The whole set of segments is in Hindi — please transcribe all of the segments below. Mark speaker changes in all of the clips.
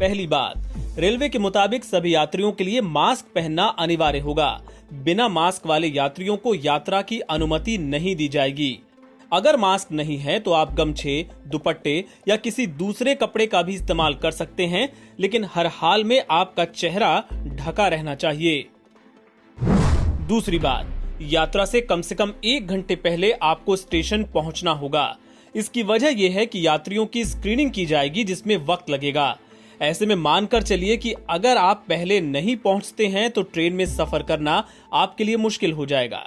Speaker 1: पहली बात, रेलवे के मुताबिक सभी यात्रियों के लिए मास्क पहनना अनिवार्य होगा। बिना मास्क वाले यात्रियों को यात्रा की अनुमति नहीं दी जाएगी। अगर मास्क नहीं है तो आप गमछे, दुपट्टे या किसी दूसरे कपड़े का भी इस्तेमाल कर सकते हैं, लेकिन हर हाल में आपका चेहरा ढका रहना चाहिए। दूसरी बात, यात्रा से कम 1 घंटे पहले आपको स्टेशन पहुंचना होगा। इसकी वजह यह है कि यात्रियों की स्क्रीनिंग की जाएगी, जिसमें वक्त लगेगा। ऐसे में मानकर चलिए कि अगर आप पहले नहीं पहुंचते हैं तो ट्रेन में सफर करना आपके लिए मुश्किल हो जाएगा।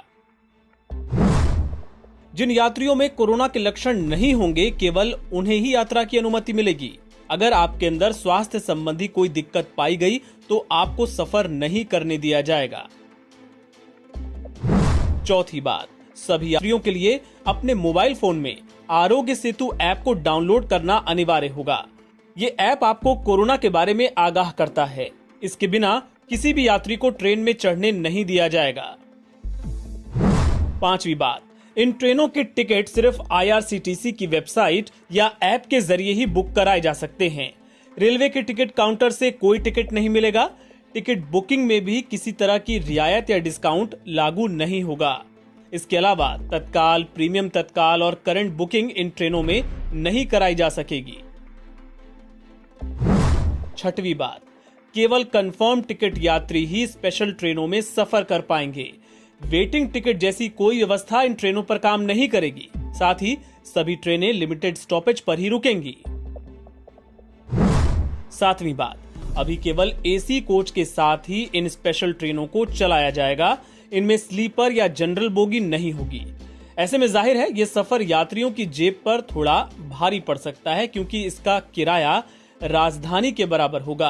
Speaker 1: जिन यात्रियों में कोरोना के लक्षण नहीं होंगे, केवल उन्हें ही यात्रा की अनुमति मिलेगी। अगर आपके अंदर स्वास्थ्य संबंधी कोई दिक्कत पाई गई तो आपको सफर नहीं करने दिया जाएगा। चौथी बात, सभी यात्रियों के लिए अपने मोबाइल फोन में आरोग्य सेतु ऐप को डाउनलोड करना अनिवार्य होगा। ये ऐप आपको कोरोना के बारे में आगाह करता है। इसके बिना किसी भी यात्री को ट्रेन में चढ़ने नहीं दिया जाएगा। पांचवी बात, इन ट्रेनों के टिकट सिर्फ IRCTC की वेबसाइट या ऐप के जरिए ही बुक कराए जा सकते हैं। रेलवे के टिकट काउंटर से कोई टिकट नहीं मिलेगा। टिकट बुकिंग में भी किसी तरह की रियायत या डिस्काउंट लागू नहीं होगा। इसके अलावा तत्काल, प्रीमियम तत्काल और करंट बुकिंग इन ट्रेनों में नहीं कराई जा सकेगी। छठवीं बात, केवल कंफर्म टिकट यात्री ही स्पेशल ट्रेनों में सफर कर पाएंगे। वेटिंग टिकट जैसी कोई व्यवस्था इन ट्रेनों पर काम नहीं करेगी। साथ ही सभी ट्रेनें लिमिटेड स्टॉपेज पर ही रुकेंगी। सातवीं बात, अभी केवल AC कोच के साथ ही इन स्पेशल ट्रेनों को चलाया जाएगा। इनमें स्लीपर या जनरल बोगी नहीं होगी। ऐसे में जाहिर है ये सफर यात्रियों की जेब पर थोड़ा भारी पड़ सकता है, क्योंकि इसका किराया राजधानी के बराबर होगा।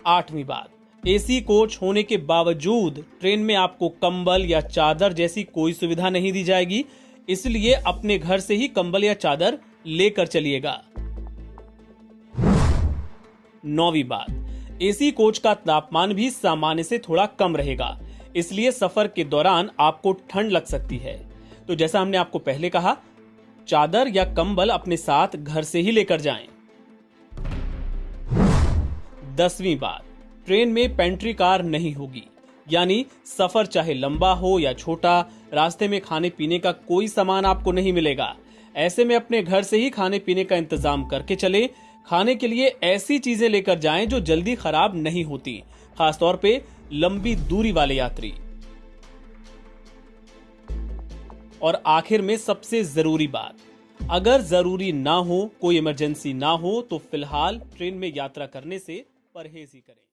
Speaker 1: आठवीं बात, AC कोच होने के बावजूद ट्रेन में आपको कंबल या चादर जैसी कोई सुविधा नहीं दी जाएगी, इसलिए अपने घर से ही कंबल या चादर लेकर चलिएगा। नौवीं बात, AC कोच का तापमान भी सामान्य से थोड़ा कम रहेगा, इसलिए सफर के दौरान आपको ठंड लग सकती है। तो जैसा हमने आपको पहले कहा, चादर या कंबल अपने साथ घर से ही लेकर जाएं। 10वीं बात, ट्रेन में पेंट्री कार नहीं होगी, यानी सफर चाहे लंबा हो या छोटा, रास्ते में खाने पीने का कोई सामान आपको नहीं मिलेगा। ऐसे में अपने घर से ही खाने पीने का इंतजाम करके चले। खाने के लिए ऐसी चीजें लेकर जाएं जो जल्दी खराब नहीं होती, खासतौर पे लंबी दूरी वाले यात्री। और आखिर में सबसे जरूरी बात, अगर जरूरी ना हो, कोई इमरजेंसी ना हो, तो फिलहाल ट्रेन में यात्रा करने से परहेज ही करें।